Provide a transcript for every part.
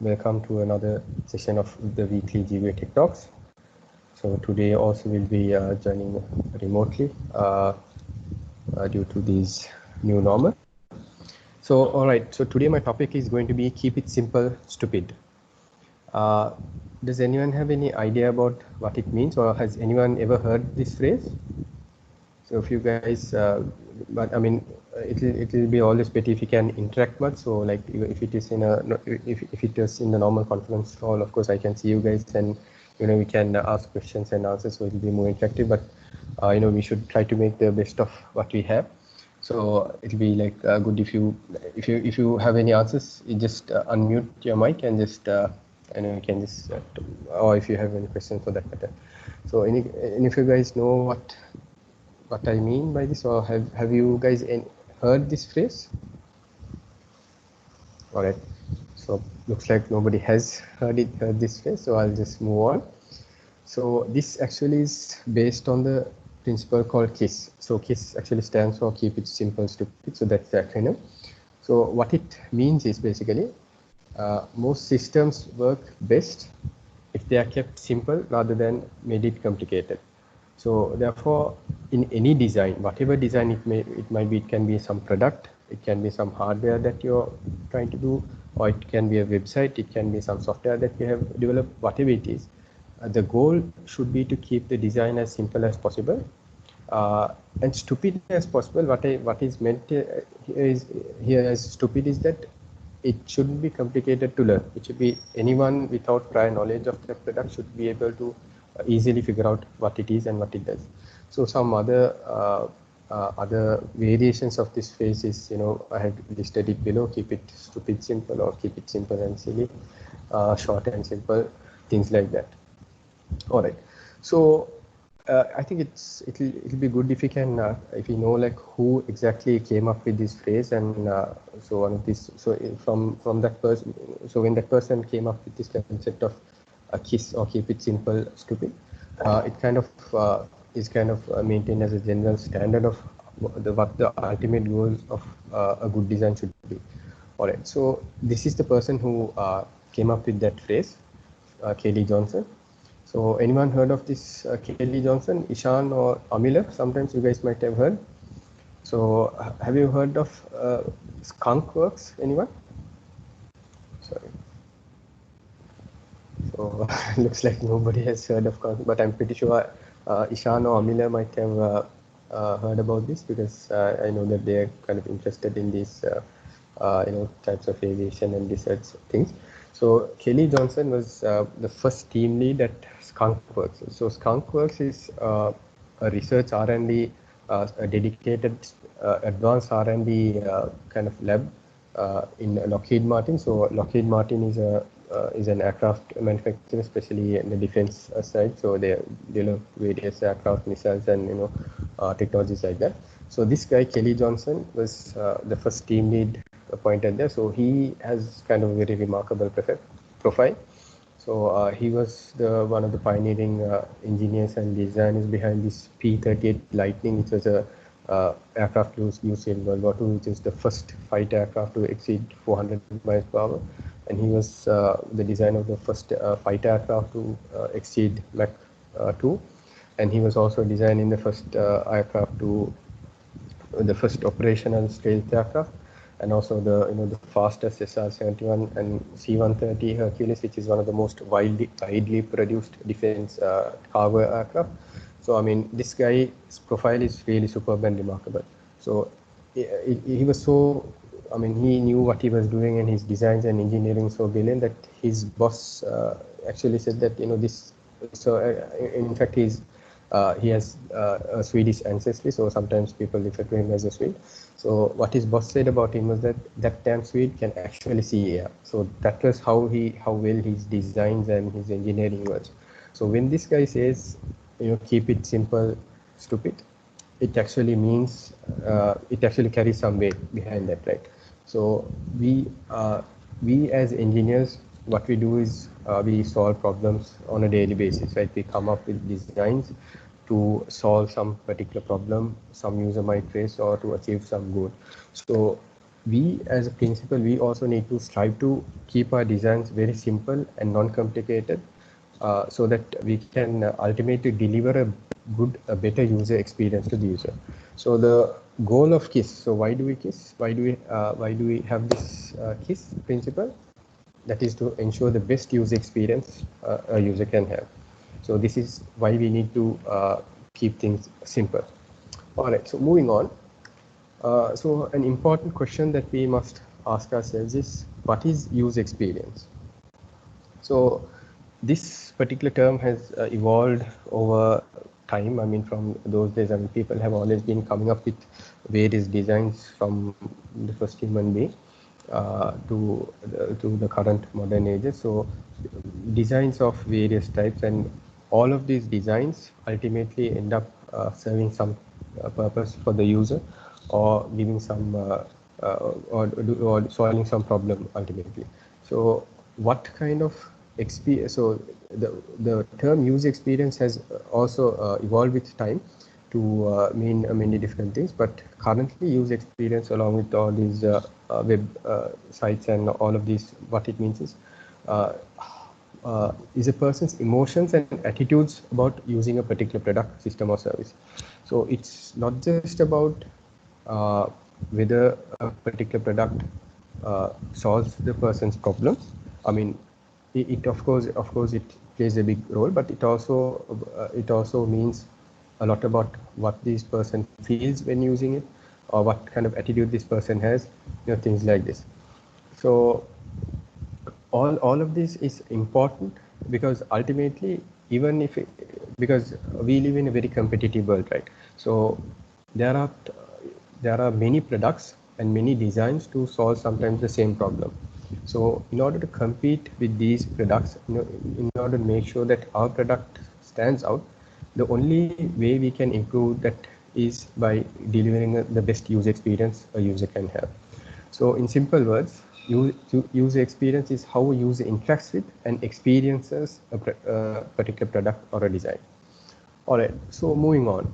Welcome to another session of the weekly GWA Tech Talks. So today also will be joining remotely due to these new normal. So all right, so today my topic is going to be keep it simple, stupid. Does anyone have any idea about what it means, or has anyone ever heard this phrase? So if you guys, but I mean, it will be always better if you can interact much. So like if it is in a if it is in the normal conference call, of course I can see you guys and we can ask questions and answers, so it will be more interactive. But we should try to make the best of what we have. So it'll be like good if you have any answers, you just unmute your mic and just you can just or if you have any questions for that matter. So any if you guys know what I mean by this, or have you guys heard this phrase? All right, so looks like nobody has heard this phrase, so I'll just move on. So this actually is based on the principle called KISS. So KISS actually stands for keep it simple, stupid. So that's the acronym. So what it means is basically most systems work best if they are kept simple rather than made it complicated. So therefore, in any design, whatever design it can be some product, it can be some hardware that you're trying to do, or it can be a website, it can be some software that you have developed, whatever it is. The goal should be to keep the design as simple as possible and stupid as possible. What is meant here as stupid is that it shouldn't be complicated to learn. It should be anyone without prior knowledge of the product should be able to easily figure out what it is and what it does. So some other variations of this phrase is, I have listed it below: keep it stupid simple, or keep it simple and silly, short and simple, things like that. All right. So I think it'll be good if you can if you know like who exactly came up with this phrase, and so one of this. So from that person, so when that person came up with this concept of a KISS, or keep it simple, stupid, it kind of is kind of maintained as a general standard of what the ultimate goals of a good design should be. All right. So this is the person who came up with that phrase, Kelly Johnson. So anyone heard of this Kelly Johnson, Ishan or Amila? Sometimes you guys might have heard. So have you heard of Skunk Works? Anyone? Sorry. So looks like nobody has heard of Skunk, but I'm pretty sure Ishan or Amila might have heard about this, because I know that they are kind of interested in these types of aviation and research things. So Kelly Johnson was the first team lead at Skunkworks. So Skunkworks is a research R&D, a dedicated advanced R&D kind of lab in Lockheed Martin. So Lockheed Martin is an aircraft manufacturer, especially in the defense side. So they develop various aircraft, missiles, and technologies like that. So this guy Kelly Johnson was the first team lead appointed there. So he has kind of a very remarkable profile. So he was one of the pioneering engineers and designers behind this P-38 Lightning, which was a aircraft used in World War II, which is the first fighter aircraft to exceed 400 miles per hour. And he was the designer of the first fighter aircraft to exceed Mach 2. And he was also designing the first aircraft to the first operational stealth aircraft, and also the fastest SR-71 and C-130 Hercules, which is one of the most widely produced defense cargo aircraft. So I mean, this guy's profile is really superb and remarkable. So he was so, I mean, he knew what he was doing, and his designs and engineering so brilliant that his boss actually said that this. So in fact, he has a Swedish ancestry, so sometimes people refer to him as a Swede. So what his boss said about him was that damn Swede can actually see air. So that was how well his designs and his engineering was. So when this guy says, keep it simple, stupid, it actually means it actually carries some weight behind that, right? So we as engineers, what we do is we solve problems on a daily basis, right? We come up with designs to solve some particular problem some user might face, or to achieve some goal. So we as a principal, we also need to strive to keep our designs very simple and non-complicated, so that we can ultimately deliver a better user experience to the user. So the goal of KISS, so why do we KISS? Why do we have this KISS principle? That is to ensure the best user experience a user can have. So this is why we need to keep things simple. All right, so moving on. So an important question that we must ask ourselves is, what is user experience? So this particular term has evolved over time. I mean, from those days, I mean, people have always been coming up with various designs from the first human being to the current modern ages. So designs of various types, and all of these designs ultimately end up serving some purpose for the user, or giving some or solving some problem ultimately. So what kind of experience? So the term user experience has also evolved with time to mean many different things, but currently user experience, along with all these web sites and all of these, what it means is a person's emotions and attitudes about using a particular product, system, or service. So it's not just about whether a particular product solves the person's problems. I mean, it of course it plays a big role, but it also means a lot about what this person feels when using it, or what kind of attitude this person has, things like this. So all of this is important, because ultimately, even if because we live in a very competitive world, right? So there are many products and many designs to solve sometimes the same problem. So in order to compete with these products, in order to make sure that our product stands out, the only way we can improve that is by delivering the best user experience a user can have. So in simple words, user experience is how a user interacts with and experiences a particular product or a design. All right, so moving on.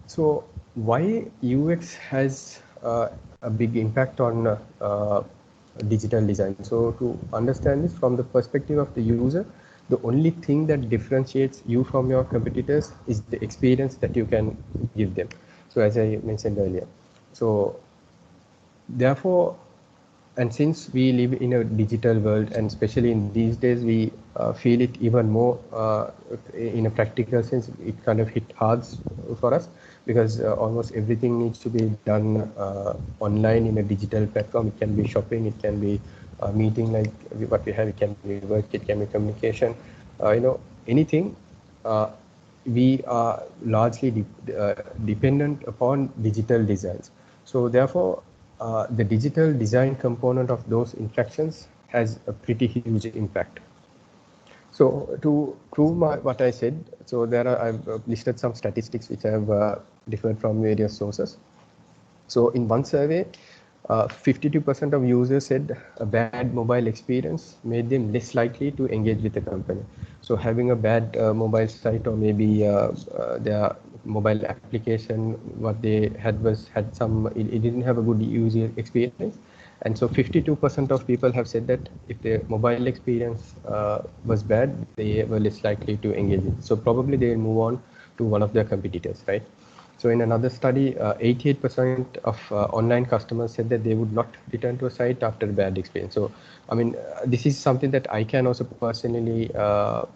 So why UX has a big impact on digital design? So to understand this from the perspective of the user, the only thing that differentiates you from your competitors is the experience that you can give them. So as I mentioned earlier, so therefore, and since we live in a digital world, and especially in these days, we feel it even more in a practical sense. It kind of hit hard for us, because almost everything needs to be done online in a digital platform. It can be shopping, it can be meeting like what we have, it can be work, it can be communication, anything. We are largely dependent upon digital designs. So therefore, the digital design component of those interactions has a pretty huge impact. So to prove what I said, so I've listed some statistics which have differed from various sources. So in one survey, 52% of users said a bad mobile experience made them less likely to engage with the company. So having a bad mobile site, or maybe their mobile application, what they had some, it didn't have a good user experience. And so 52% of people have said that if their mobile experience was bad, they were less likely to engage with it. So probably they will move on to one of their competitors, right? So in another study, 88% of online customers said that they would not return to a site after a bad experience. So, I mean, this is something that I can also personally vouch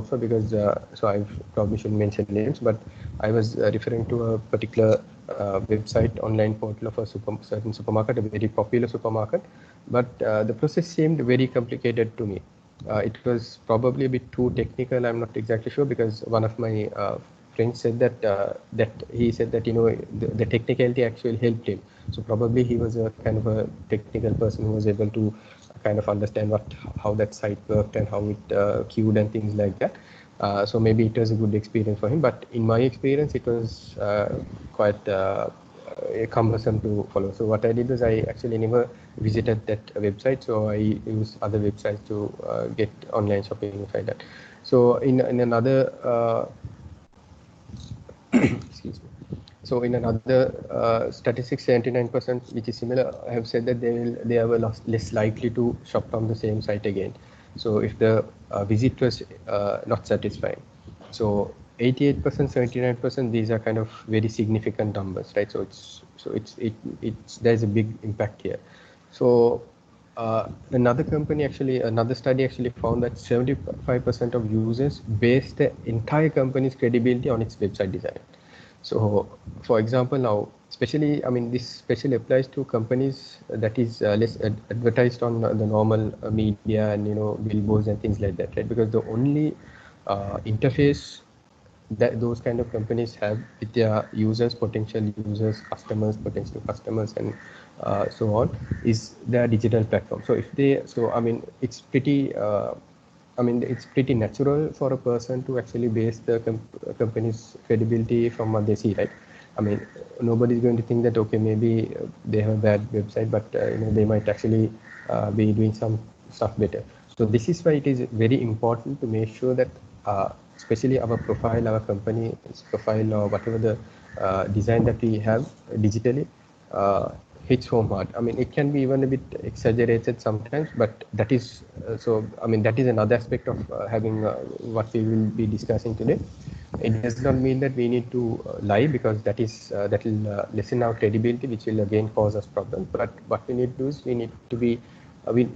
for, because so I probably shouldn't mention names, but I was referring to a particular website, online portal of a certain supermarket, a very popular supermarket, but the process seemed very complicated to me. It was probably a bit too technical. I'm not exactly sure, because one of my friends said that he said that the technicality actually helped him. So probably he was a kind of a technical person who was able to kind of understand how that site worked and how it queued and things like that. So maybe it was a good experience for him. But in my experience, it was quite cumbersome to follow. So what I did was I actually never visited that website. So I used other websites to get online shopping, things like that. So in another excuse me. So in another statistics, 79%, which is similar, have said that they are less likely to shop on the same site again. So if the visit was not satisfying, so 88%, 79%, these are kind of very significant numbers, right? So there's a big impact here. So another study actually found that 75% of users base the entire company's credibility on its website design. So, for example, now, especially, I mean, this especially applies to companies that is less advertised on the normal media and, billboards and things like that, right? Because the only interface that those kind of companies have with their users, potential users, customers, potential customers, and so on, is their digital platform. So I mean, it's pretty natural for a person to actually base the company's credibility from what they see, right? I mean, nobody's going to think that, okay, maybe they have a bad website, but they might actually be doing some stuff better. So this is why it is very important to make sure that especially our profile, our company's profile, or whatever the design that we have digitally hits home hard. I mean, it can be even a bit exaggerated sometimes, but that is that is another aspect of having what we will be discussing today. It does not mean that we need to lie, because that will lessen our credibility, which will again cause us problems. But what we need to do is we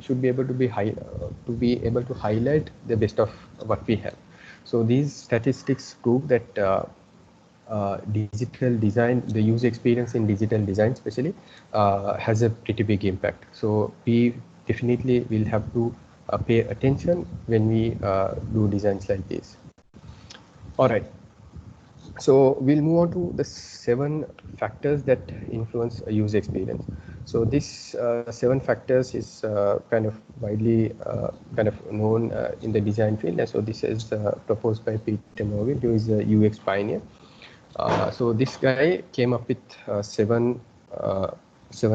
should be able to be able to highlight the best of what we have. So these statistics prove that digital design, the user experience in digital design especially, has a pretty big impact. So we definitely will have to pay attention when we do designs like this. All right. So we'll move on to the 7 factors that influence a user experience. So this 7 factors is kind of widely known in the design field. And so this is proposed by Peter Morgan, who is a UX pioneer. So this guy came up with 7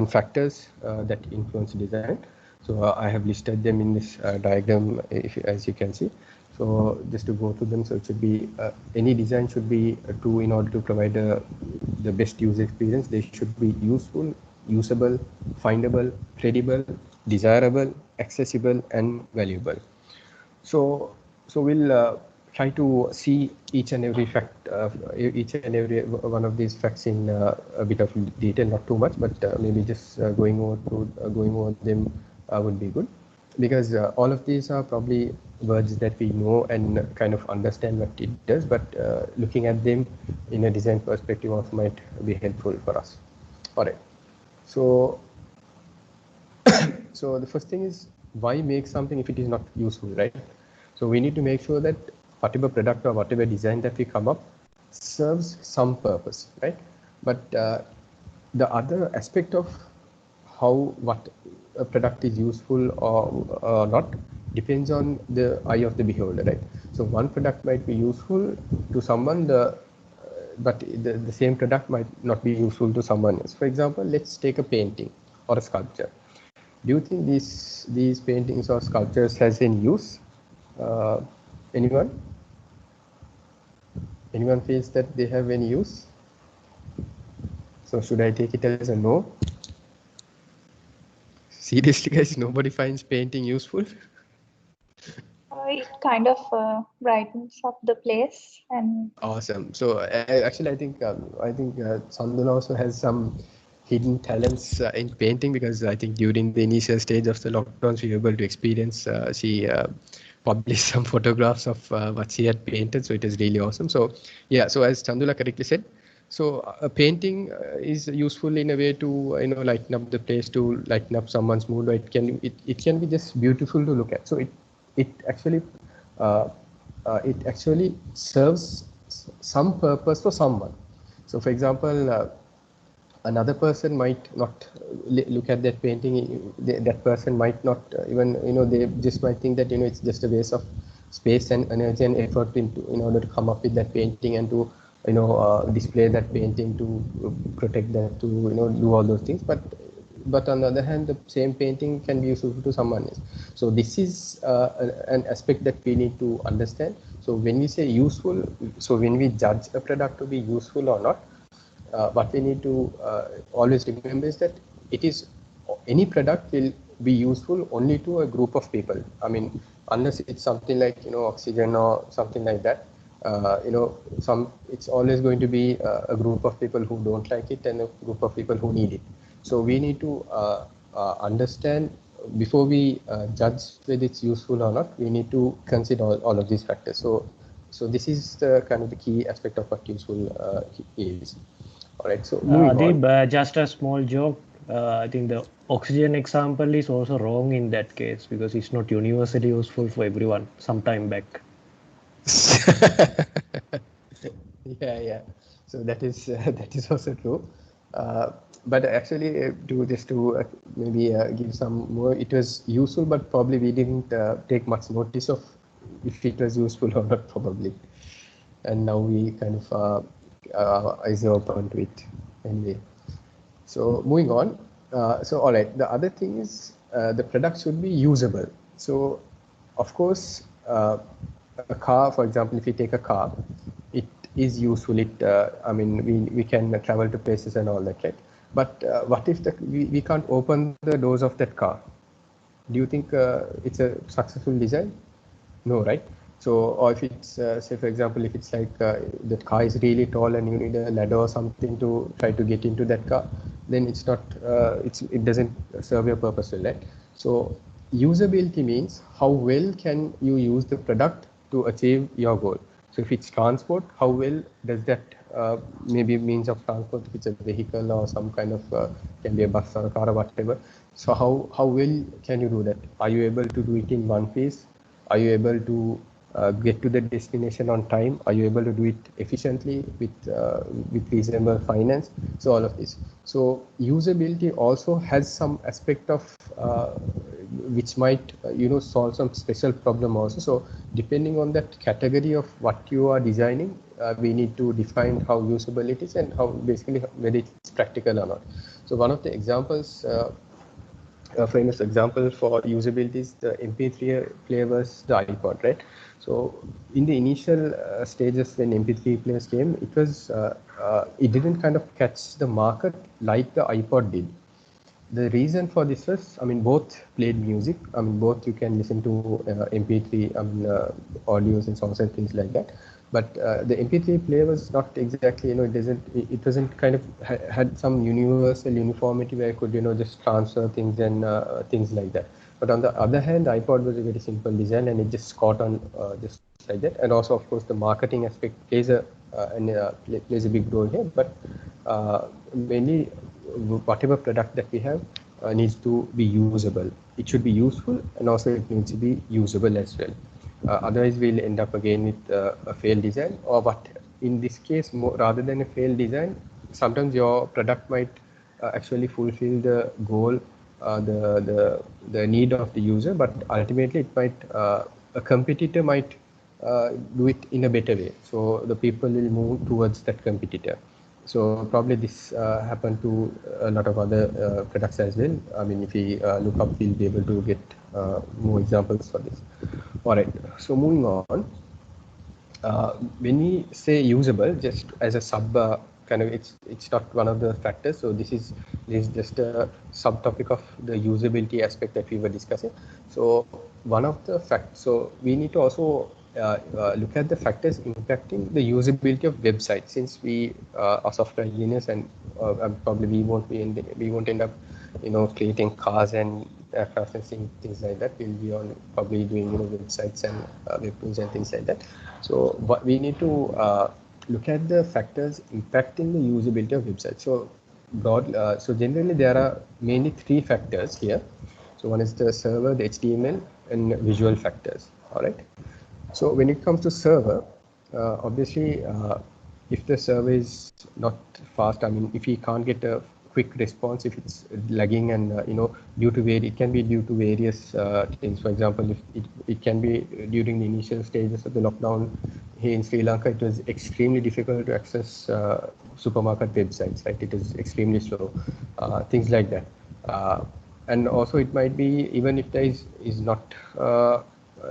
factors that influence design. So I have listed them in this diagram, as you can see. So just to go through them, so it should be any design should be true in order to provide the best user experience. They should be useful, usable, findable, credible, desirable, accessible, and valuable. So we'll try to see each and every one of these facts in a bit of detail, not too much, but maybe just going over them would be good, because all of these are probably words that we know and kind of understand what it does, but looking at them in a design perspective also might be helpful for us. All right. So the first thing is, why make something if it is not useful, right? So we need to make sure that whatever product or whatever design that we come up serves some purpose, right? But the other aspect of what a product is useful or not depends on the eye of the beholder, right? So one product might be useful to someone, but the same product might not be useful to someone else. For example, let's take a painting or a sculpture. Do you think these paintings or sculptures has any use? Anyone feels that they have any use? So should I take it as a no? Seriously, guys, nobody finds painting useful? It kind of brightens up the place. And awesome. So actually, I think Sandula also has some hidden talents in painting, because I think during the initial stage of the lockdowns, we were able to experience. She published some photographs of what she had painted, so it is really awesome. So yeah, so as Chandula correctly said, so a painting is useful in a way to lighten up the place, to lighten up someone's mood. Or it can be just beautiful to look at. So it actually serves some purpose for someone. So for example, another person might not look at that painting. That person might not even, they just might think that, it's just a waste of space and energy and effort in order to come up with that painting and to, display that painting, to protect that, to, do all those things. But on the other hand, the same painting can be useful to someone else. So this is an aspect that we need to understand. So when we say useful, so when we judge a product to be useful or not, what we need to always remember is that it is any product will be useful only to a group of people. I mean, unless it's something like oxygen or something like that. It's always going to be a group of people who don't like it and a group of people who need it. So we need to understand before we judge whether it's useful or not. We need to consider all of these factors. So this is the kind of the key aspect of what useful is. All right. So moving on. Just a small joke. I think the oxygen example is also wrong in that case because it's not universally useful for everyone. Some time back. Yeah. So that is also true. But actually, to maybe give some more, it was useful, but probably we didn't take much notice of if it was useful or not, probably. And now we kind of eyes are open to it anyway. So moving on. So all right, the other thing is the product should be usable. So of course, a car, for example, if you take a car, it is useful. I mean, we can travel to places and all that, right? But what if we can't open the doors of that car? Do you think it's a successful design? No, right? So, or if it's, say for example, if it's like that car is really tall and you need a ladder or something to try to get into that car, then it's not, it doesn't serve your purpose well, right? So, usability means how well can you use the product to achieve your goal. So, if it's transport, how well does that maybe means of transport, if it's a vehicle or some kind of can be a bus or a car or whatever. So, how well can you do that? Are you able to do it in one piece? Are you able to get to the destination on time? Are you able to do it efficiently with reasonable finance? So all of this. So usability also has some aspect of which might solve some special problem also. So depending on that category of what you are designing, we need to define how usable it is and how basically whether it's practical or not. So one of the examples. Famous example for usability is the MP3 player was the iPod, right? So in the initial stages when MP3 players came, it didn't kind of catch the market like the iPod did. The reason for this was, I mean, both played music. I mean, both you can listen to MP3, audios and songs and things like that. But the MP3 player was not exactly, it wasn't kind of had some universal uniformity where I could, just transfer things and things like that. But on the other hand, iPod was a very simple design and it just caught on just like that. And also, of course, the marketing aspect plays a big role here. But mainly, whatever product that we have needs to be usable. It should be useful and also it needs to be usable as well. Otherwise, we'll end up again with a failed design, or what in this case, rather than a failed design, sometimes your product might actually fulfill the goal, the need of the user, but ultimately it might a competitor might do it in a better way. So the people will move towards that competitor. So probably this happened to a lot of other products as well. I mean, if we look up, we'll be able to get more examples for this. All right. So moving on, when we say usable, just as a sub kind of, it's not one of the factors. So this is just a subtopic of the usability aspect that we were discussing. So one of the facts. So we need to also look at the factors impacting the usability of websites. Since we are software engineers and probably we won't end up creating cars and aircraft and things like that. We'll be on probably doing websites and web tools and things like that. So what we need to look at the factors impacting the usability of websites. So so generally there are mainly three factors here. So one is the server, the HTML, and visual factors. All right. So when it comes to server, obviously, if the server is not fast, I mean, if we can't get a quick response, if it's lagging and it can be due to various things. For example, if it can be during the initial stages of the lockdown here in Sri Lanka, it was extremely difficult to access supermarket websites, right? It is extremely slow, things like that. And also it might be, even if there is not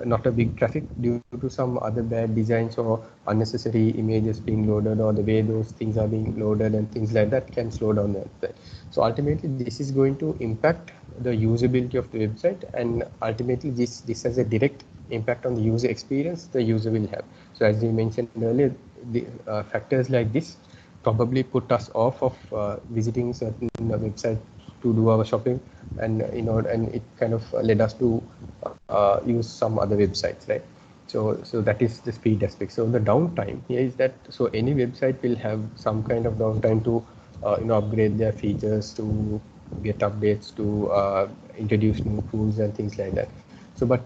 not a big traffic due to some other bad designs or unnecessary images being loaded, or the way those things are being loaded and things like that can slow down the website. So ultimately this is going to impact the usability of the website, and ultimately this has a direct impact on the user experience the user will have. So as we mentioned earlier, the factors like this probably put us off of visiting certain websites to do our shopping, and and it kind of led us to use some other websites, right? So that is the speed aspect. So the downtime here is that, so any website will have some kind of downtime to upgrade their features, to get updates, to introduce new tools and things like that. So but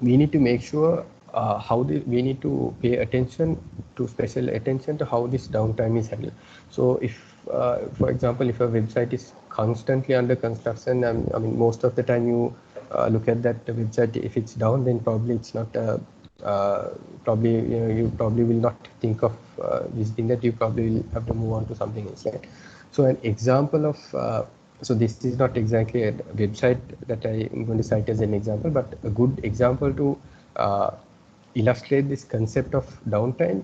we need to make sure we need to pay special attention to how this downtime is handled. So if for example, if a website is constantly under construction, I mean most of the time you look at that website, if it's down, then probably it's not probably you probably will not think of visiting that. You probably will have to move on to something else, right? So an example of so this is not exactly a website that I am going to cite as an example, but a good example to illustrate this concept of downtime,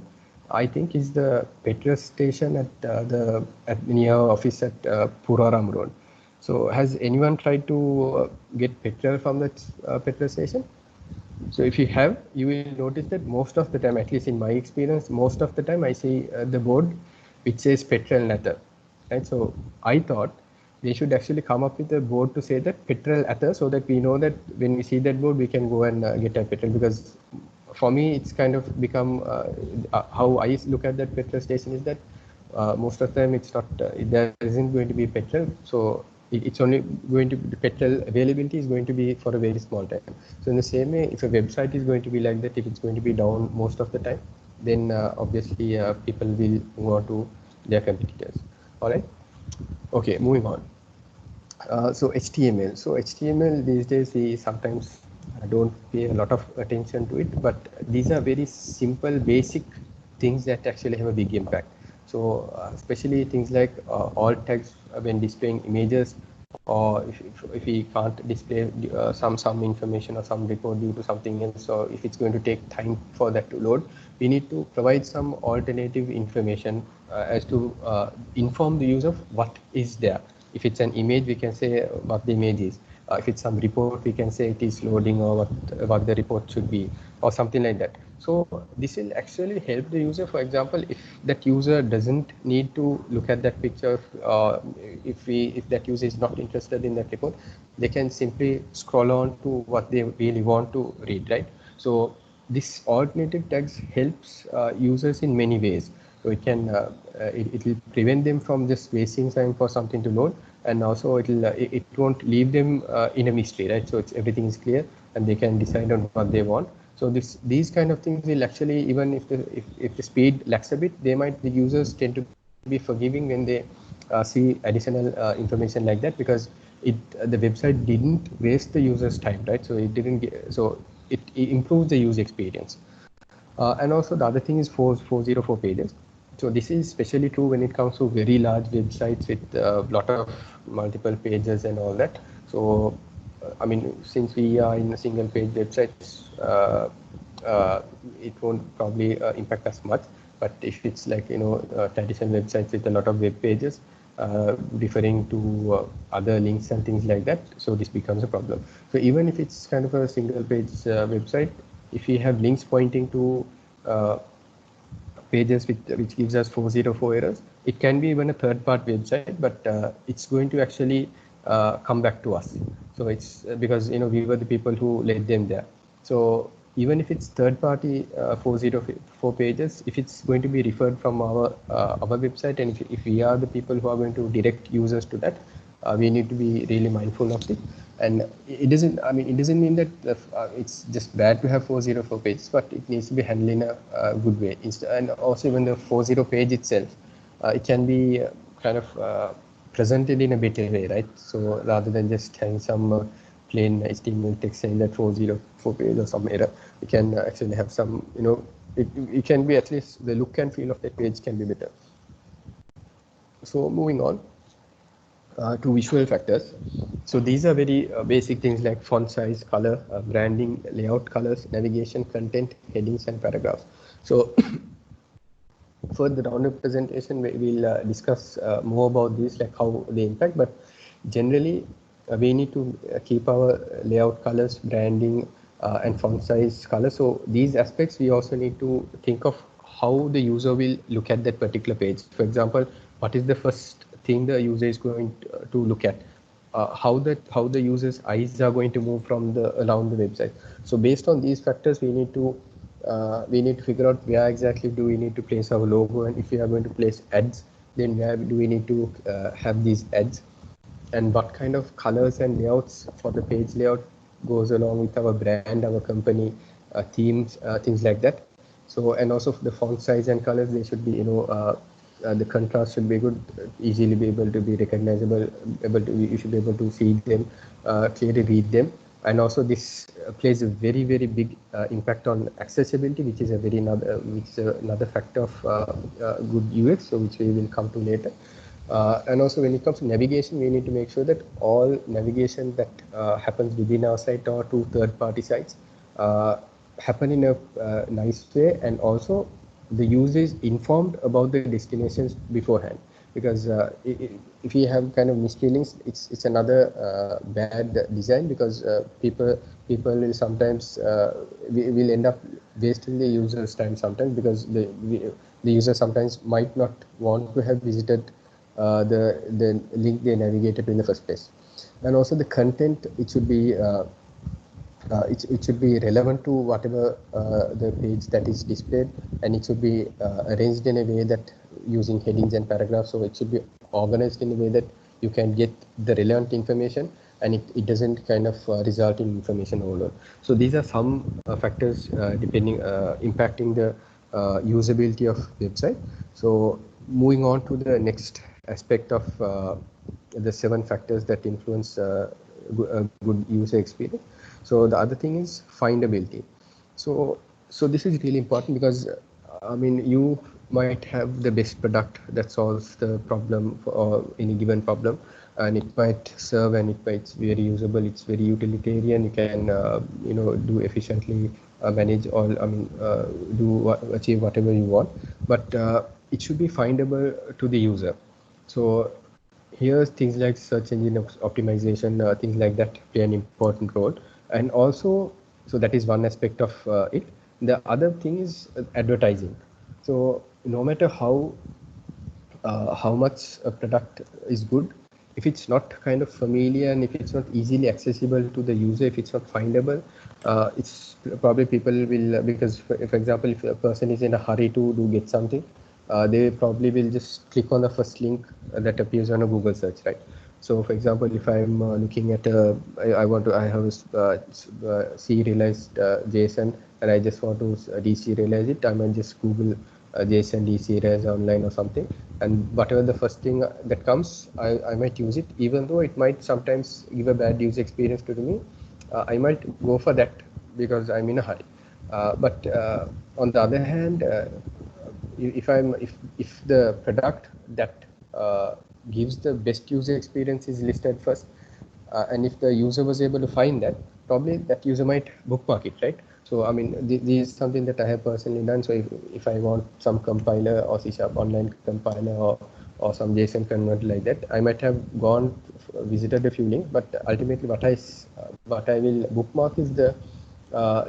I think, is the petrol station at near office at Puraram Road. So has anyone tried to get petrol from that petrol station? So if you have, you will notice that most of the time, at least in my experience, most of the time I see the board which says petrol natter, right? So I thought they should actually come up with a board to say that petrol natter, so that we know that when we see that board, we can go and get a petrol. Because for me, it's kind of become how I look at that petrol station is that most of the time it's not there isn't going to be petrol, so it's only going to be, the petrol availability is going to be for a very small time. So in the same way, if a website is going to be like that, if it's going to be down most of the time, then obviously people will move on to their competitors. All right. Okay, moving on. So HTML. So HTML these days we sometimes don't pay a lot of attention to it, but these are very simple, basic things that actually have a big impact. So especially things like alt tags when displaying images, or if we can't display some information or some report due to something else, or if it's going to take time for that to load, we need to provide some alternative information as to inform the user of what is there. If it's an image, we can say what the image is. If it's some report, we can say it is loading, or what the report should be, or something like that. So this will actually help the user. For example, if that user doesn't need to look at that picture, if that user is not interested in that report, they can simply scroll on to what they really want to read, right? So this alternative tags helps users in many ways. So it can it will prevent them from just wasting time for something to load, and also it won't leave them in a mystery, right? So everything is clear and they can decide on what they want. So these kind of things will actually, even if the speed lacks a bit, the users tend to be forgiving when they see additional information like that, because the website didn't waste the user's time, right? So it improves the user experience. And also the other thing is 404 pages. So this is especially true when it comes to very large websites with a lot of multiple pages and all that. So I mean, since we are in a single page websites, it won't probably impact us much. But if it's like traditional websites with a lot of web pages referring to other links and things like that, so this becomes a problem. So even if it's kind of a single page website, if we have links pointing to pages which gives us 404 errors, it can be even a third-party website, but it's going to actually come back to us. So it's because we were the people who led them there. So even if it's third-party 404 pages, if it's going to be referred from our website, and if we are the people who are going to direct users to that, we need to be really mindful of it. And it doesn't mean that it's just bad to have 404 pages, but it needs to be handled in a good way. And also even the 40 page itself, it can be kind of presented in a better way, right? So rather than just having some plain HTML text saying that 404 page or some error, it can actually have some, it can be, at least the look and feel of that page can be better. So moving on. to visual factors. So these are very basic things like font size, color, branding, layout, colors, navigation, content, headings, and paragraphs. So for the roundup presentation, we'll discuss more about these, like how they impact. But generally, we need to keep our layout colors, branding, and font size color. So these aspects, we also need to think of how the user will look at that particular page. For example, what is the first thing the user is going to look at? How the user's eyes are going to move from the around the website. So based on these factors, we need to figure out where exactly do we need to place our logo, and if we are going to place ads, then where do we need to have these ads, and what kind of colors and layouts for the page layout goes along with our brand, our company, themes, things like that. So, and also the font size and colors, they should be, the contrast should be good, easily be able to be recognizable, you should be able to see them, clearly read them. And also this plays a very, very big impact on accessibility, which is another factor of good UX, so which we will come to later. And also when it comes to navigation, we need to make sure that all navigation that happens within our site or to third-party sites happen in a nice way, and also the user is informed about the destinations beforehand. Because if we have kind of misfeelings, it's another bad design, because people will sometimes will end up wasting the user's time sometimes, because the user sometimes might not want to have visited the link they navigated to in the first place. And also the content, it should be it should be relevant to whatever the page that is displayed, and it should be arranged in a way that using headings and paragraphs. So it should be organized in a way that you can get the relevant information, and it doesn't kind of result in information overload. So these are some factors impacting the usability of website. So moving on to the next aspect of the 7 factors that influence good user experience. So the other thing is findability. So this is really important, because I mean, you might have the best product that solves the problem or any given problem, and it might serve, and it's very usable, it's very utilitarian, you can do efficiently, manage all, achieve whatever you want, but it should be findable to the user. So here's things like search engine optimization, things like that play an important role. And also, so that is one aspect of it. The other thing is advertising. So no matter how much a product is good, if it's not kind of familiar, and if it's not easily accessible to the user, if it's not findable, it's probably people will, because for example, if a person is in a hurry to get something, they probably will just click on the first link that appears on a Google search, right? So for example, if I'm looking at I have a serialized JSON, and I just want to deserialize it, I might just Google JSON deserialize online or something, and whatever the first thing that comes, I might use it, even though it might sometimes give a bad user experience to me. I might go for that because I'm in a hurry. But on the other hand, if the product that gives the best user experience is listed first, and if the user was able to find that, probably that user might bookmark it, right? So I mean, this is something that I have personally done. So if I want some compiler or C# online compiler or some JSON converter like that, I might have visited a few links, but ultimately what I will bookmark is the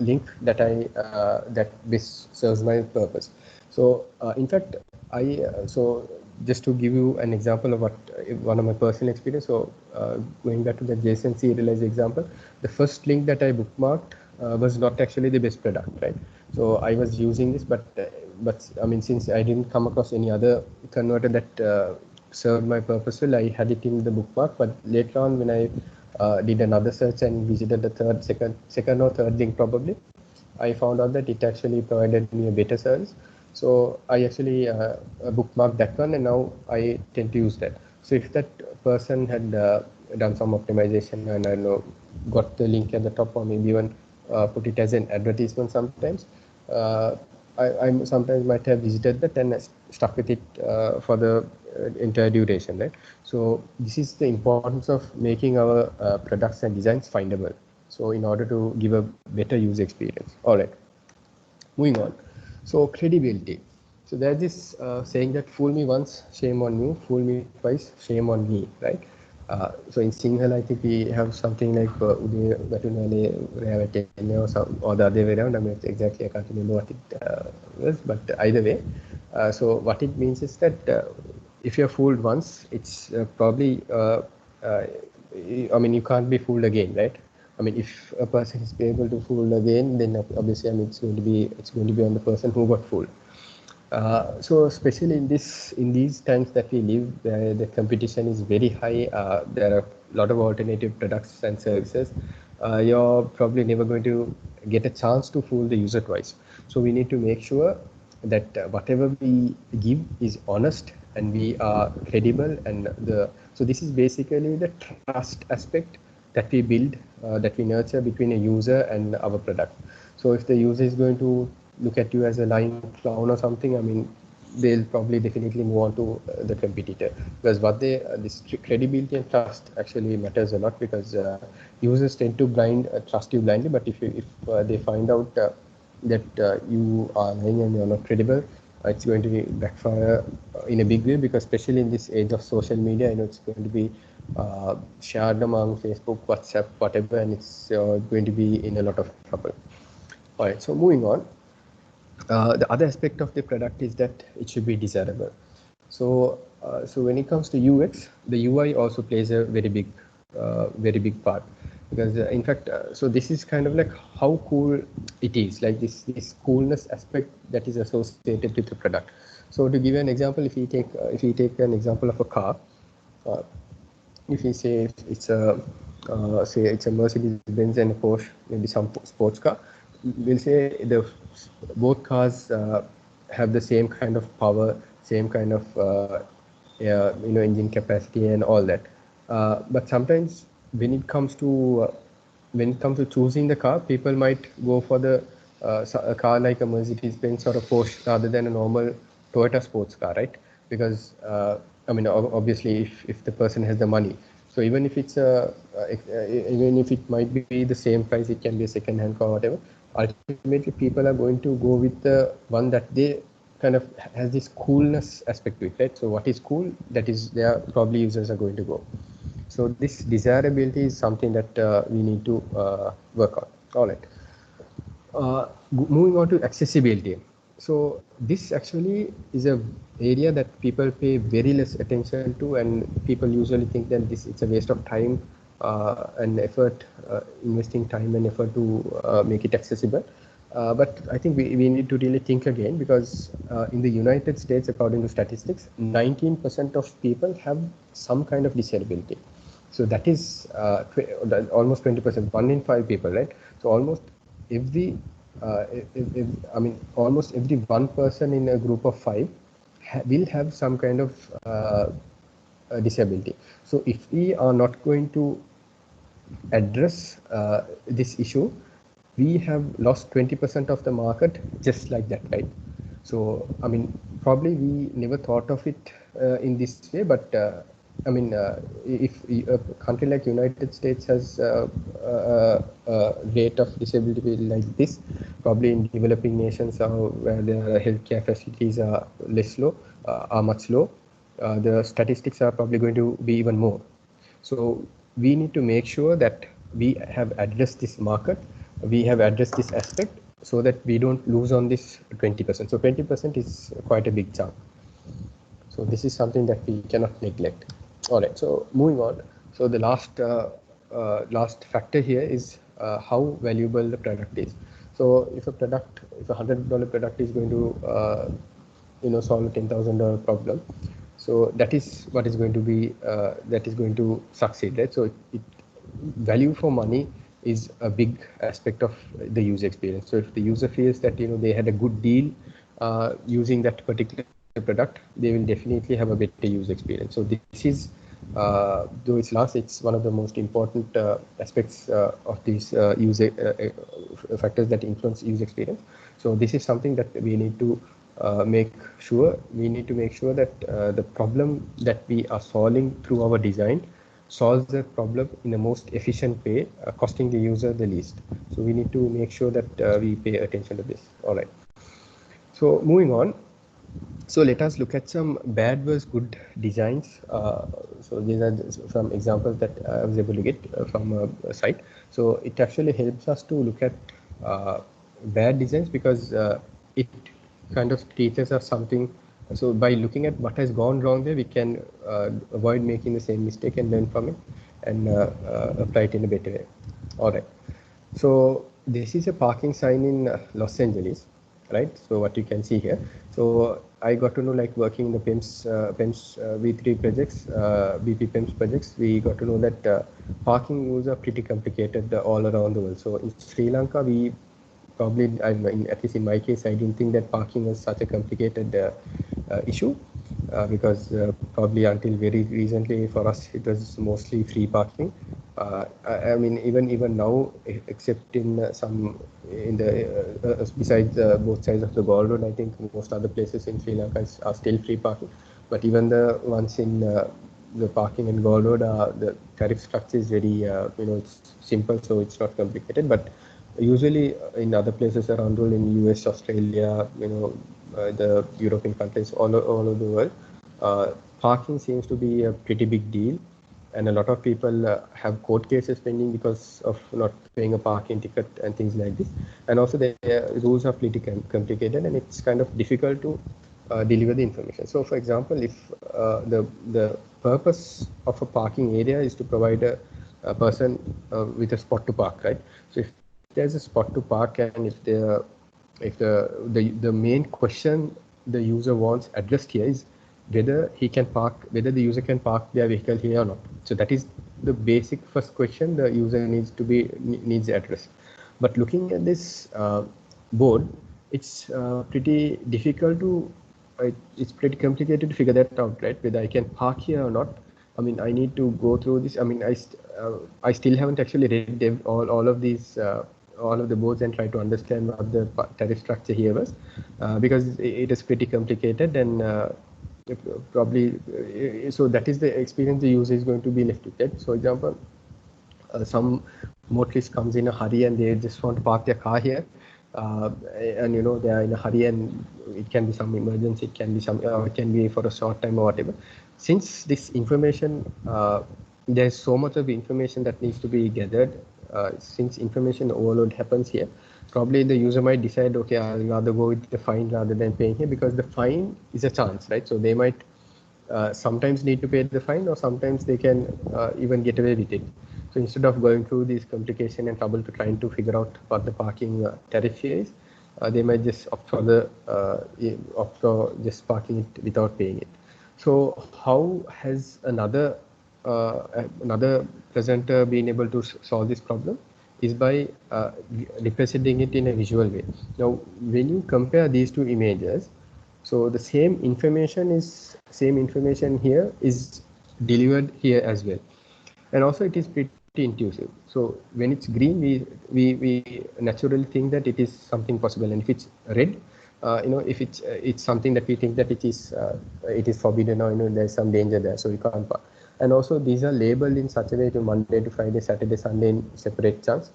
link that that best serves my purpose. So in fact, so just to give you an example of one of my personal experience. So going back to the JSON serialized example, the first link that I bookmarked was not actually the best product, right? So I was using this, but I mean, since I didn't come across any other converter that served my purpose well, I had it in the bookmark. But later on, when I did another search and visited the second or third link probably, I found out that it actually provided me a better service. So I actually bookmarked that one, and now I tend to use that. So if that person had done some optimization, and I know got the link at the top, or maybe even put it as an advertisement sometimes, I sometimes might have visited that and stuck with it for the entire duration, right? So this is the importance of making our products and designs findable. So in order to give a better user experience. All right, moving on. So credibility. So there's this saying that fool me once, shame on you, fool me twice, shame on me, right? So in Sinhala, I think we have something like Ude Batunale Rehavatene or the other way around. I mean, exactly, I can't remember what it was, but either way. So what it means is that if you're fooled once, it's probably, I mean, you can't be fooled again, right? I mean, if a person is able to fool again, then obviously, I mean, it's going to be on the person who got fooled. So especially in these times that we live, the competition is very high. There are a lot of alternative products and services. You're probably never going to get a chance to fool the user twice. So we need to make sure that whatever we give is honest and we are credible. And so this is basically the trust aspect that we build, that we nurture between a user and our product. So if the user is going to look at you as a lying clown or something, I mean, they'll probably definitely move on to the competitor, because this credibility and trust actually matters a lot, because users tend to trust you blindly, but if they find out that you are lying and you're not credible, it's going to backfire in a big way, because especially in this age of social media, I know it's going to be shared among Facebook, WhatsApp, whatever, and it's going to be in a lot of trouble. All right, so moving on. The other aspect of the product is that it should be desirable. So when it comes to UX, the UI also plays a very big part, because in fact, so this is kind of like how cool it is, like this coolness aspect that is associated with the product. So to give you an example, if you take an example of a car, if you say it's a Mercedes-Benz and a Porsche, maybe some sports car, we'll say both cars have the same kind of power, same kind of engine capacity and all that. But sometimes when it comes to choosing the car, people might go for a car like a Mercedes-Benz or a Porsche rather than a normal Toyota sports car, right? Because I mean, obviously, if the person has the money, so even if even if it might be the same price, it can be a second-hand car, whatever. Ultimately, people are going to go with the one that they kind of has this coolness aspect to it, right? So what is cool, that is there probably users are going to go. So this desirability is something that we need to work on. All right. Moving on to accessibility. So this actually is a area that people pay very less attention to, and people usually think that it's a waste of time and effort, investing time and effort to make it accessible. But I think we need to really think again, because in the United States, according to statistics, 19% of people have some kind of disability. So that is almost 20%, 1 in 5 people, right? So almost every almost every one person in a group of 5 will have some kind of disability. So if we are not going to address this issue, we have lost 20% of the market just like that, right? So I mean, probably we never thought of it in this way, but I mean, if a country like United States has a rate of disability like this, probably in developing nations where the healthcare facilities are are much low, the statistics are probably going to be even more. So we need to make sure that we have addressed this market, we have addressed this aspect, so that we don't lose on this 20%. So 20% is quite a big chunk. So this is something that we cannot neglect. All right, so moving on. So the last factor here is how valuable the product is. So if a $100 product is going to solve a $10,000 problem, so that is what is going to be that is going to succeed, right? So value for money is a big aspect of the user experience. So if the user feels that they had a good deal using that particular product, they will definitely have a better user experience. So this is though it's one of the most important aspects of these user factors that influence user experience. So this is something that we need to make sure that the problem that we are solving through our design solves the problem in the most efficient way, costing the user the least. So we need to make sure that we pay attention to this. All right. So moving on. So let us look at some bad versus good designs. So these are some examples that I was able to get from a site. So it actually helps us to look at bad designs because it kind of teaches us something. So by looking at what has gone wrong there, we can avoid making the same mistake and learn from it and apply it in a better way. All right. So this is a parking sign in Los Angeles, right? So what you can see here. So I got to know, like working in the PIMS V3 projects, BP PIMS projects, we got to know that parking rules are pretty complicated all around the world. So in Sri Lanka, we probably, at least in my case, I didn't think that parking was such a complicated issue because probably until very recently for us, it was mostly free parking. I mean, even now, except in some in the besides both sides of the Galle Road, I think most other places in Sri Lanka are still free parking. But even the ones in the parking in Galle Road, the tariff structure is very it's simple, so it's not complicated. But usually in other places around the world, in US, Australia, the European countries, all over the world, parking seems to be a pretty big deal. And a lot of people have court cases pending because of not paying a parking ticket and things like this. And also the rules are pretty complicated and it's kind of difficult to deliver the information. So for example, if the purpose of a parking area is to provide a person with a spot to park, right? So if there's a spot to park and if the main question the user wants addressed here is whether the user can park their vehicle here or not. So that is the basic first question the user needs addressed. But looking at this board, it's pretty difficult to, it's pretty complicated to figure that out, right? Whether I can park here or not. I mean, I need to go through this. I mean, I still haven't actually read all of these. All of the boards and try to understand what the tariff structure here was, because it is pretty complicated and probably so that is the experience the user is going to be left with. Right? So, example, some motorist comes in a hurry and they just want to park their car here, and they are in a hurry and it can be some emergency, it can be for a short time or whatever. Since this information, there's so much of information that needs to be gathered. Since information overload happens here, probably the user might decide, okay, I'll rather go with the fine rather than paying here, because the fine is a chance, right? So they might sometimes need to pay the fine, or sometimes they can even get away with it. So instead of going through this complication and trouble to trying to figure out what the parking tariff here is, they might just opt for just parking it without paying it. So how has another presenter been able to solve this problem? Is by representing it in a visual way. Now, when you compare these two images, so the same information here is delivered here as well, and also it is pretty intuitive. So when it's green, we naturally think that it is something possible, and if it's red, if it's something that we think that it is forbidden, or there's some danger there, so we can't park. And also these are labeled in such a way to Monday to Friday, Saturday, Sunday in separate chunks,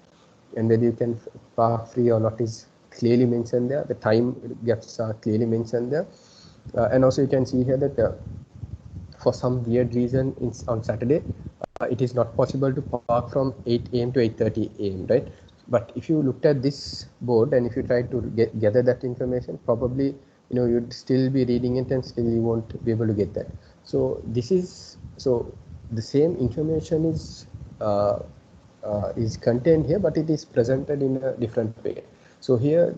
and whether you can park free or not is clearly mentioned there. The time gaps are clearly mentioned there, and also you can see here that for some weird reason on Saturday, it is not possible to park from 8 a.m. to 8:30 a.m. right? But if you looked at this board and if you try to gather that information, probably you'd still be reading it and still you won't be able to get that. So the same information is contained here, but it is presented in a different way. So here,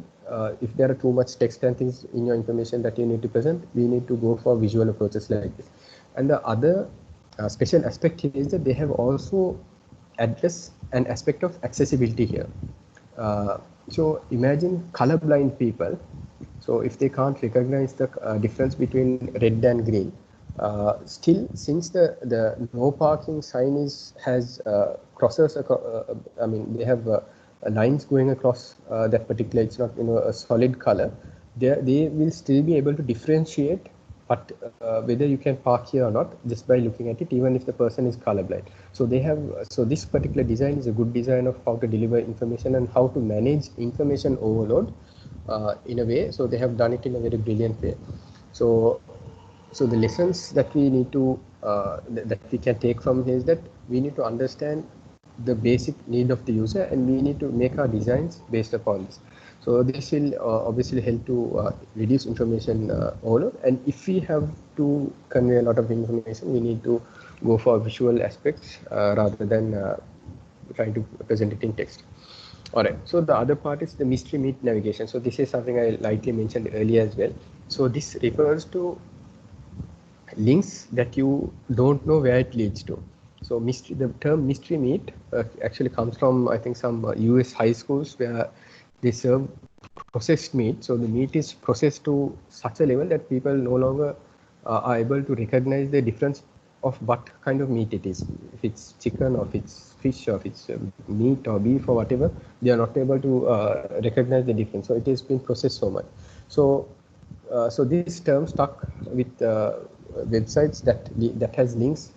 if there are too much text and things in your information that you need to present, we need to go for visual approaches like this. And the other special aspect here is that they have also addressed an aspect of accessibility here. So imagine colorblind people. So if they can't recognize the difference between red and green, still, since the no parking sign has crosses, I mean, they have lines going across that particular, it's not a solid color. they will still be able to differentiate but whether you can park here or not just by looking at it, even if the person is colorblind. So this particular design is a good design of how to deliver information and how to manage information overload in a way. So they have done it in a very brilliant way. So the lessons that we need to that we can take from here is that we need to understand the basic need of the user, and we need to make our designs based upon this. So this will obviously help to reduce information overload. And if we have to convey a lot of information, we need to go for visual aspects rather than trying to present it in text. All right. So the other part is the mystery meat navigation. So this is something I lightly mentioned earlier as well. So this refers to links that you don't know where it leads to. So the term mystery meat actually comes from, I think, some US high schools where they serve processed meat. So the meat is processed to such a level that people no longer are able to recognize the difference of what kind of meat it is. If it's chicken, or if it's fish, or if it's meat or beef or whatever, they are not able to recognize the difference. So it has been processed so much. So this term stuck with websites that has links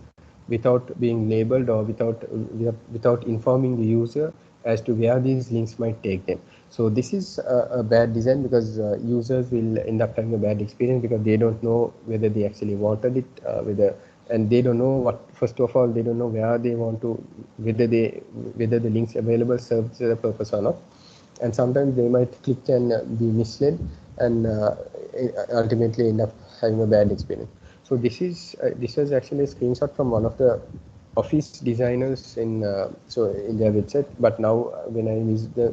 without being labeled or without informing the user as to where these links might take them. So this is a bad design, because users will end up having a bad experience because they don't know whether they actually wanted it, and they don't know first of all, they don't know where they want to, whether the links available serves the purpose or not. And sometimes they might click and be misled and ultimately end up having a bad experience. So this was actually a screenshot from one of the office designers in their website. But now when I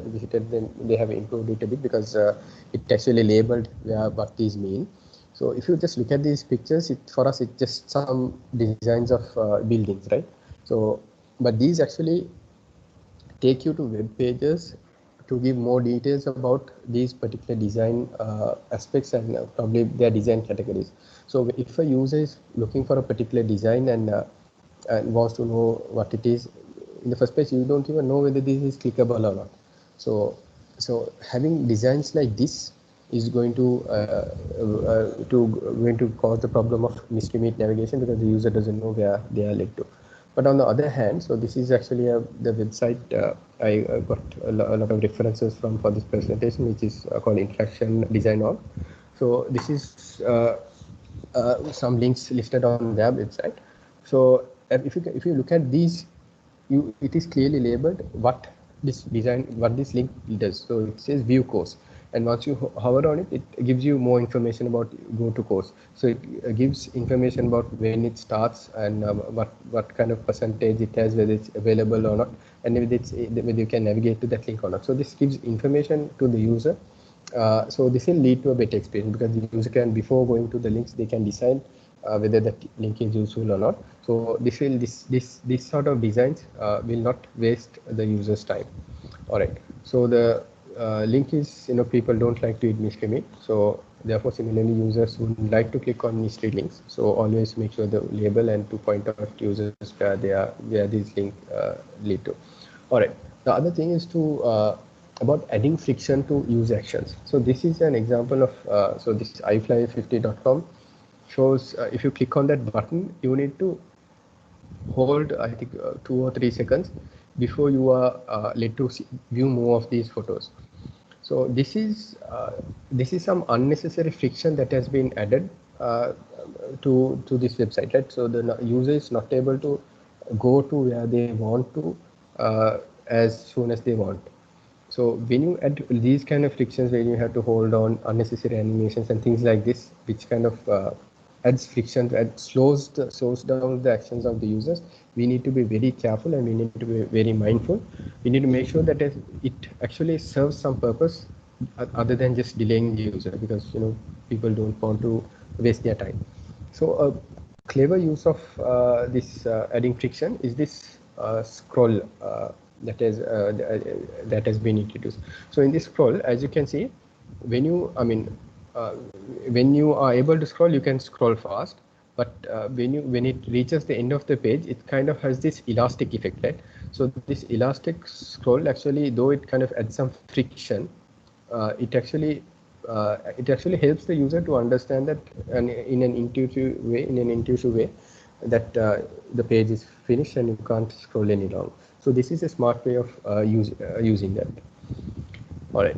visited them, they have improved it a bit, because it actually labeled what these mean. So if you just look at these pictures, for us it's just some designs of buildings, right? So but these actually take you to web pages to give more details about these particular design aspects and probably their design categories. So if a user is looking for a particular design and wants to know what it is, in the first place you don't even know whether this is clickable or not. So having designs like this is going to cause the problem of mystery meat navigation, because the user doesn't know where they are led to. But on the other hand, so this is actually the website I got a lot of references from for this presentation, which is called Interaction Design.org. So this is some links listed on their website. So if you look at these, it is clearly labeled what this link does. So it says view course, and once you hover on it, it gives you more information about go to course. So it gives information about when it starts and what kind of percentage it has, whether it's available or not, and whether you can navigate to that link or not. So this gives information to the user. So this will lead to a better experience, because the user can, before going to the links, they can decide whether that link is useful or not. So this sort of designs will not waste the user's time. All right. So the link is, people don't like to eat mystery meat. So therefore, similarly, users would like to click on mystery links. So always make sure the label and to point out users where these links lead to. All right. The other thing is about adding friction to user actions. So this is an example of so this iFly50.com shows if you click on that button, you need to hold, I think, 2 or 3 seconds before you are led to view more of these photos. So this is some unnecessary friction that has been added to this website, right? So the user is not able to go to where they want to as soon as they want. So when you add these kind of frictions, when you have to hold on unnecessary animations and things like this, which kind of adds friction, slows down the actions of the users, we need to be very careful and we need to be very mindful. We need to make sure that it actually serves some purpose other than just delaying the user, because people don't want to waste their time. So a clever use of this adding friction is this scroll that has been introduced. So in this scroll, as you can see, when you are able to scroll, you can scroll fast. But when it reaches the end of the page, it kind of has this elastic effect, right? So this elastic scroll actually, though it kind of adds some friction, it actually it actually helps the user to understand that in an intuitive way that the page is finished and you can't scroll any longer. So this is a smart way of using that. All right.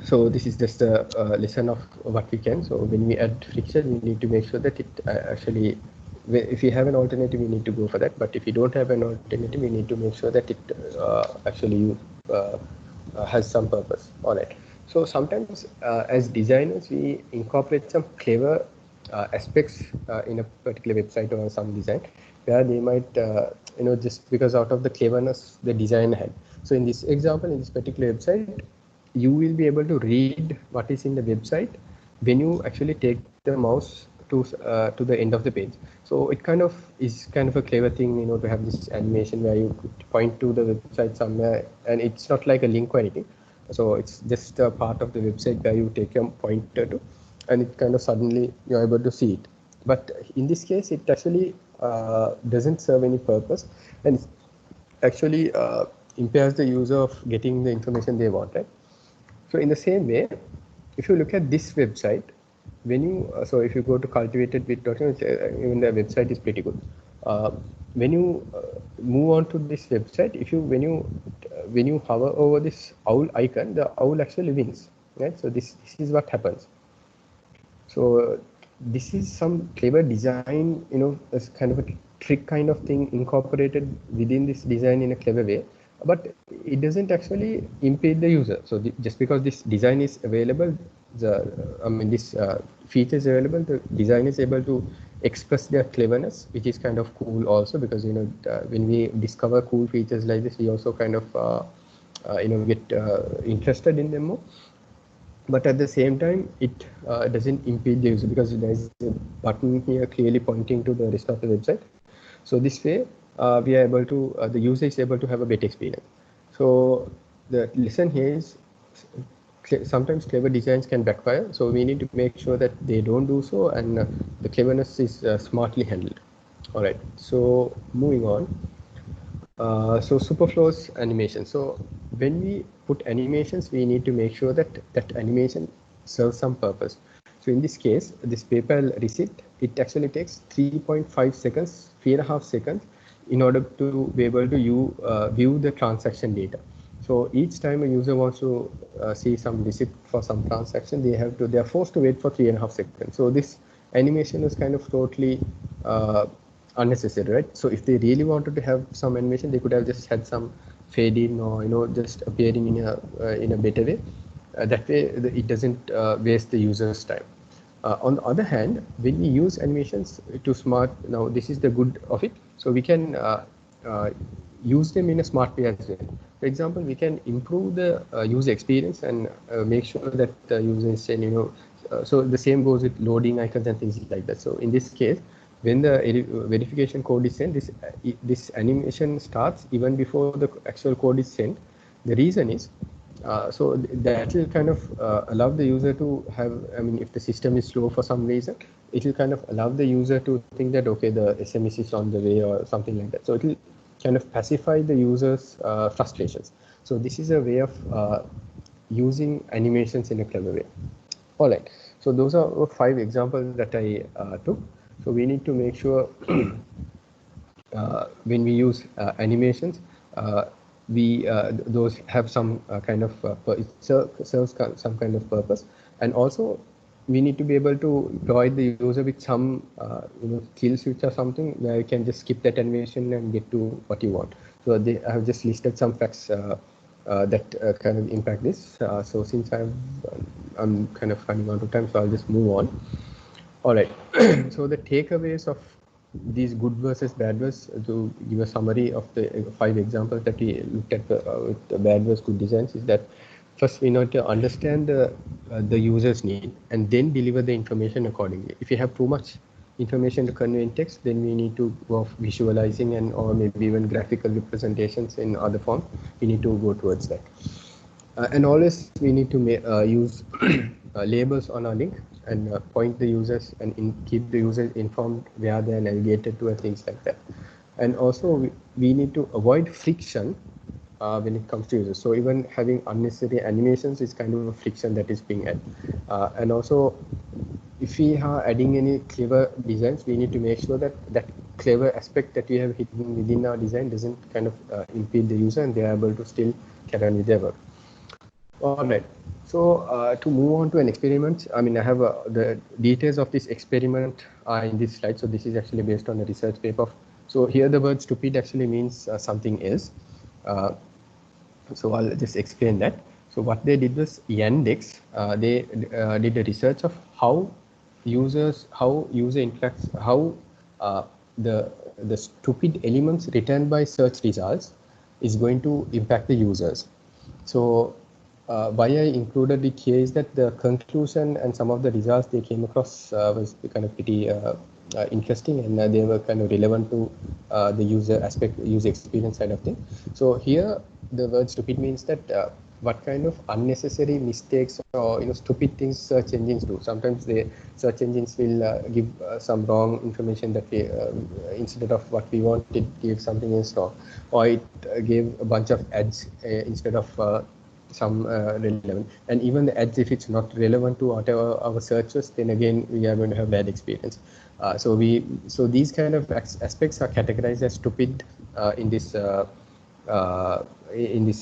So this is just a lesson of what we can. So when we add friction, we need to make sure that it actually, if you have an alternative, we need to go for that. But if you don't have an alternative, we need to make sure that it actually has some purpose. All right. So sometimes as designers, we incorporate some clever aspects in a particular website or some design where they might, just because out of the cleverness the designer had. So in this example, in this particular website, you will be able to read what is in the website when you actually take the mouse to the end of the page. So it kind of is kind of a clever thing, to have this animation where you point to the website somewhere, and it's not like a link or anything. So it's just a part of the website where you take your pointer to, and it kind of suddenly you're able to see it. But in this case, it actually doesn't serve any purpose, and it actually impairs the user of getting the information they want, right? So in the same way, if you look at this website, when you if you go to cultivatedwith.com, even the website is pretty good. When you move on to this website, when you hover over this owl icon, the owl actually wins, right? So this is what happens. So this is some clever design, as kind of a trick kind of thing incorporated within this design in a clever way, but it doesn't actually impede the user. So just because this design is available, this feature is available, the designer is able to express their cleverness, which is kind of cool also, because when we discover cool features like this, we also kind of get interested in them more. But at the same time, it doesn't impede the user, because there's a button here clearly pointing to the rest of the website. So this way, we are able to, the user is able to have a better experience. So the lesson here is sometimes clever designs can backfire. So we need to make sure that they don't do so, and the cleverness is smartly handled. All right. So moving on. So Superflow's animation. So when we put animations, we need to make sure that that animation serves some purpose. So in this case, this PayPal receipt, it actually takes 3.5 seconds, 3.5 seconds, in order to be able to view the transaction data. So each time a user wants to see some receipt for some transaction, they are forced to wait for 3.5 seconds. So this animation is kind of totally unnecessary, right? So if they really wanted to have some animation, they could have just had some fade in, or just appearing in a better way. That way, it doesn't waste the user's time. On the other hand, when we use animations to smart, now this is the good of it. So we can use them in a smart way as well. For example, we can improve the user experience and make sure that the user is saying, so the same goes with loading icons and things like that. So in this case, when the verification code is sent, this animation starts even before the actual code is sent. The reason is, so that will kind of allow the user to have, if the system is slow for some reason, it will kind of allow the user to think that, okay, the SMS is on the way or something like that. So it will kind of pacify the user's frustrations. So this is a way of using animations in a clever way. All right. So those are 5 examples that I took. So we need to make sure when we use animations, those have some kind of it serves some kind of purpose, and also we need to be able to provide the user with some kill switch or something where you can just skip that animation and get to what you want. So I have just listed some facts that kind of impact this. So since I'm kind of running out of time, so I'll just move on. All right. So the takeaways of these good versus bad versus, to give a summary of the 5 examples that we looked at with the bad versus good designs, is that first we need to understand the user's need and then deliver the information accordingly. If you have too much information to convey in text, then we need to go off visualizing and or maybe even graphical representations in other forms. We need to go towards that. And always we need to use labels on our link and point the users and keep the users informed where they are navigated to and things like that. And also we need to avoid friction when it comes to users. So even having unnecessary animations is kind of a friction that is being added. And also, if we are adding any clever designs, we need to make sure that that clever aspect that we have hidden within our design doesn't kind of impede the user, and they are able to still carry on with their work. All right. So to move on to an experiment, I mean, I have the details of this experiment in this slide. So this is actually based on a research paper. So here the word stupid actually means something else. So I'll just explain that. So what they did was Yandex, they did a research of how user interacts, how the stupid elements returned by search results is going to impact the users. So why I included it here is that the conclusion and some of the results they came across was kind of pretty interesting, and they were kind of relevant to the user experience side of things. So here the word stupid means that what kind of unnecessary mistakes or stupid things search engines do. Sometimes the search engines will give some wrong information that we instead of what we want, it gives something else wrong, or it gave a bunch of ads instead of some relevant. And even the ads, if it's not relevant to whatever our search was, then again we are going to have bad experience. So these kind of aspects are categorized as stupid in this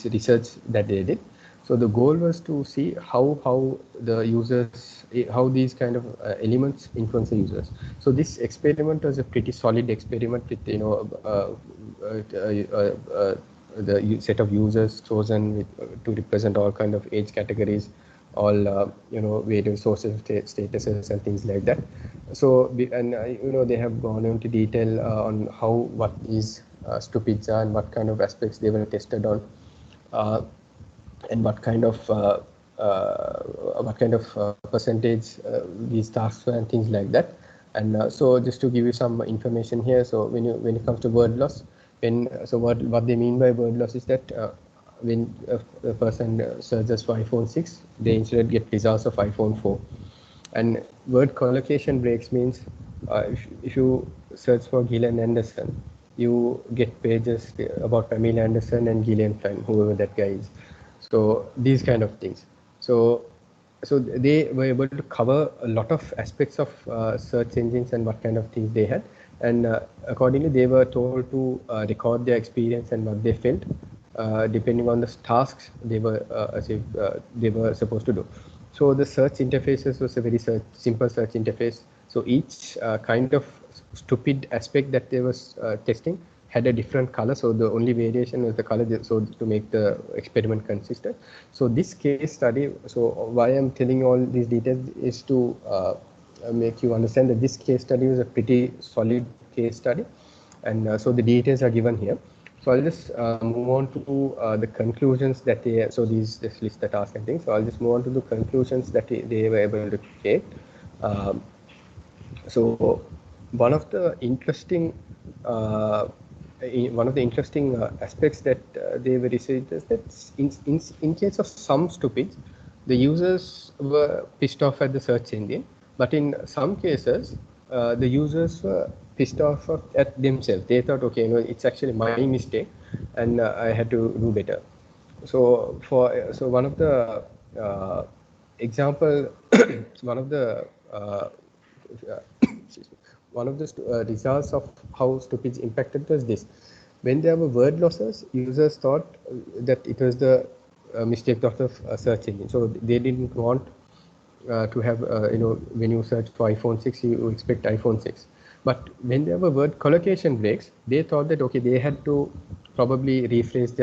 research that they did. So the goal was to see how the users, how these kind of elements influence the users. So this experiment was a pretty solid experiment with the set of users chosen to represent all kind of age categories, all various social statuses and things like that. So they have gone into detail on what is stupid and what kind of aspects they were tested on, and what kind of percentage these tasks were and things like that. And so just to give you some information here, so when it comes to word loss, what they mean by word loss is that when a person searches for iPhone 6, they instead get results of iPhone 4. And word collocation breaks means if you search for Gillian Anderson, you get pages about Pamela Anderson and Gillian Flynn, whoever that guy is. So these kind of things. So they were able to cover a lot of aspects of search engines and what kind of things they had. And accordingly, they were told to record their experience and what they felt, depending on the tasks they were supposed to do. So the search interfaces was a very simple search interface. So each kind of stupid aspect that they was testing had a different color. So the only variation was the color, so to make the experiment consistent. So this case study, so why I'm telling you all these details is to make you understand that this case study was a pretty solid case study. And so the details are given here. So I'll just move on to the conclusions that this list the tasks and things. So I'll just move on to the conclusions that they were able to create. So one of the interesting aspects that they were researched is that in case of some stupids, the users were pissed off at the search engine, but in some cases, the users were pissed off at themselves. They thought, okay, it's actually my mistake, and I had to do better. So one of the example, one of the one of the results of how stupids impacted was this. When there were word losses, users thought that it was the mistake of the search engine. So they didn't want to have, when you search for iPhone 6, you expect iPhone 6. But when there were word collocation breaks, they thought that, okay, they had to probably rephrase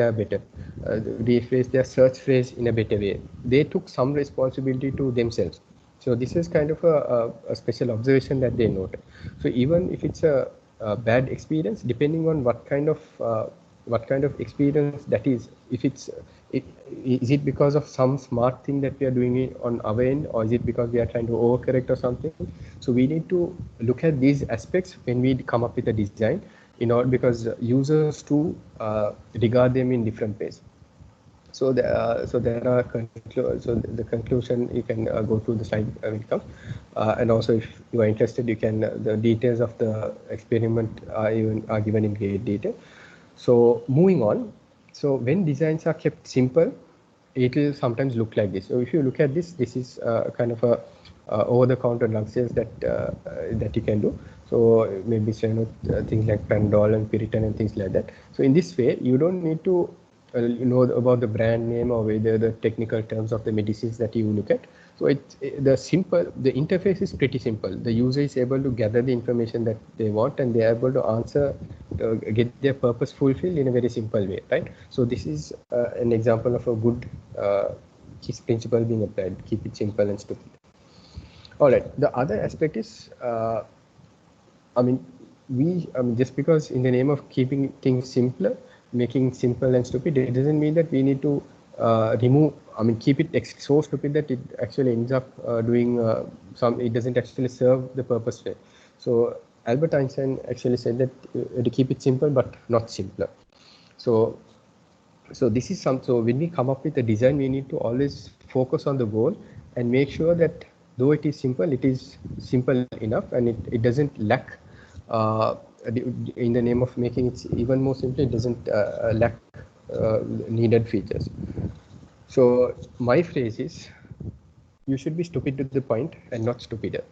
their search phrase in a better way. They took some responsibility to themselves. So this is kind of a special observation that they noted. So even if it's a bad experience, depending on what kind of experience that is, is it because of some smart thing that we are doing on our end, or is it because we are trying to overcorrect or something? So we need to look at these aspects when we come up with a design, because users too regard them in different ways. So there are the conclusion, you can go through the slide when it comes, and also if you are interested, you can the details of the experiment are given in great detail. So moving on, So when designs are kept simple, it will sometimes look like this. So if you look at this, this is kind of a over-the-counter drug sales that you can do. So maybe say, things like Prandol and Piriton and things like that. So in this way, you don't need to know about the brand name or whether the technical terms of the medicines that you look at. So the interface is pretty simple. The user is able to gather the information that they want, and they are able to answer, get their purpose fulfilled in a very simple way, right? So this is an example of a good KISS principle being applied. Keep it simple and stupid. All right. The other aspect is, just because in the name of keeping things simpler, making simple and stupid, it doesn't mean that we need to keep it so stupid that it actually ends up doing it doesn't actually serve the purpose way. So Albert Einstein actually said that to keep it simple but not simpler. So this is so when we come up with a design, we need to always focus on the goal and make sure that though it is simple enough, and it doesn't lack in the name of making it even more simple, it doesn't lack needed features. So my phrase is, you should be stupid to the point and not stupider.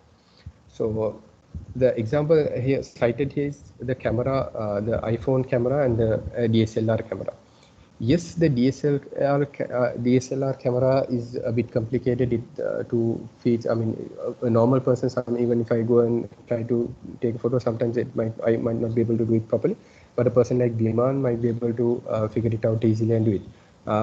So the example here cited here is the camera, the iPhone camera and the DSLR camera. Yes, the DSLR camera is a bit complicated to feature. I mean, a normal person, even if I go and try to take a photo, sometimes I might not be able to do it properly. But a person like Biman might be able to figure it out easily and do it.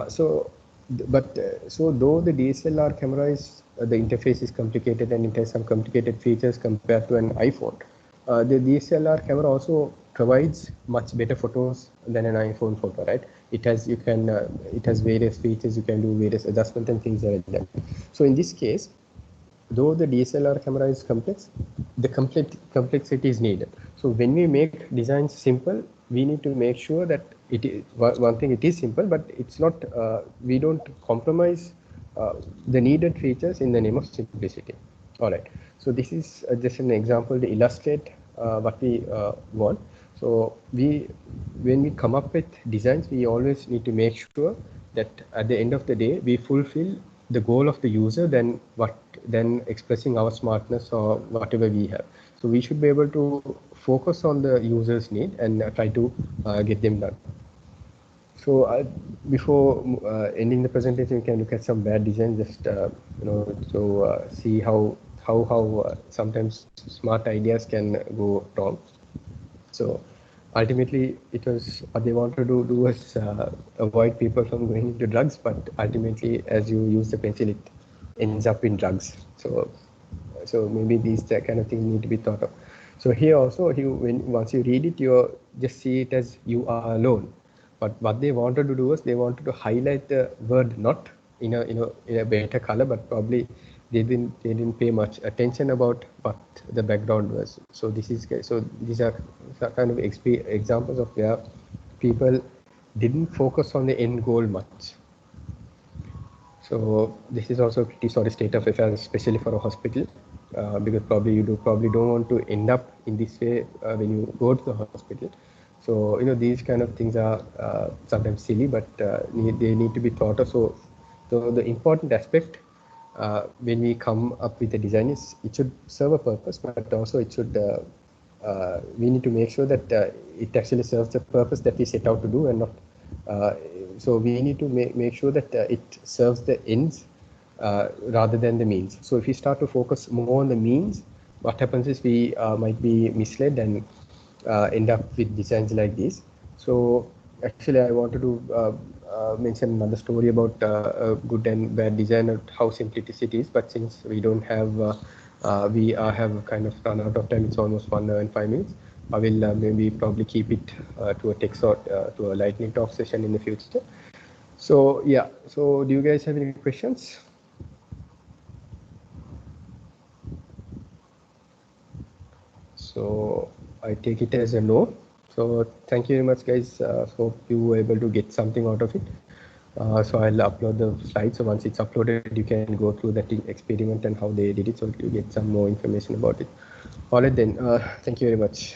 So though the DSLR camera is the interface is complicated and it has some complicated features compared to an iPhone, the DSLR camera also provides much better photos than an iPhone photo, right? It has various features. You can do various adjustments and things like that. So in this case, though the DSLR camera is complex, the complexity is needed. So when we make designs simple, we need to make sure that it is one thing. It is simple, but it's not. We don't compromise the needed features in the name of simplicity. All right. So this is just an example to illustrate what we want. So when we come up with designs, we always need to make sure that at the end of the day, we fulfill the goal of the user than expressing our smartness or whatever we have. So we should be able to focus on the user's need and try to get them done. So before ending the presentation, you can look at some bad design, just see how sometimes smart ideas can go wrong. So ultimately, it was what they wanted to do was avoid people from going into drugs, but ultimately, as you use the pencil, it ends up in drugs. So maybe these kind of things need to be thought of. So here also, once you read it, you just see it as you are alone. But what they wanted to do was they wanted to highlight the word "not" in a better color, but probably they didn't pay much attention about what the background was. So these are kind of examples of where people didn't focus on the end goal much. So this is also a pretty sorry state of affairs, especially for a hospital, because probably you don't want to end up in this way when you go to the hospital. So these kind of things are sometimes silly, but they need to be thought of. So the important aspect when we come up with a design is it should serve a purpose, but also it should we need to make sure that it actually serves the purpose that we set out to do, and not. So we need to make sure that it serves the ends rather than the means. So if we start to focus more on the means, what happens is we might be misled and end up with designs like this. So actually, I wanted to mention another story about good and bad design and how simplicity is. But since we don't have, we have kind of run out of time. It's almost 1 hour and 5 minutes. I will maybe probably keep it to a text or to a lightning talk session in the future. So yeah. So do you guys have any questions? So I take it as a no. So thank you very much, guys. Hope you were able to get something out of it. So I'll upload the slides. So once it's uploaded, you can go through that experiment and how they did it, so you get some more information about it. All right then. Thank you very much.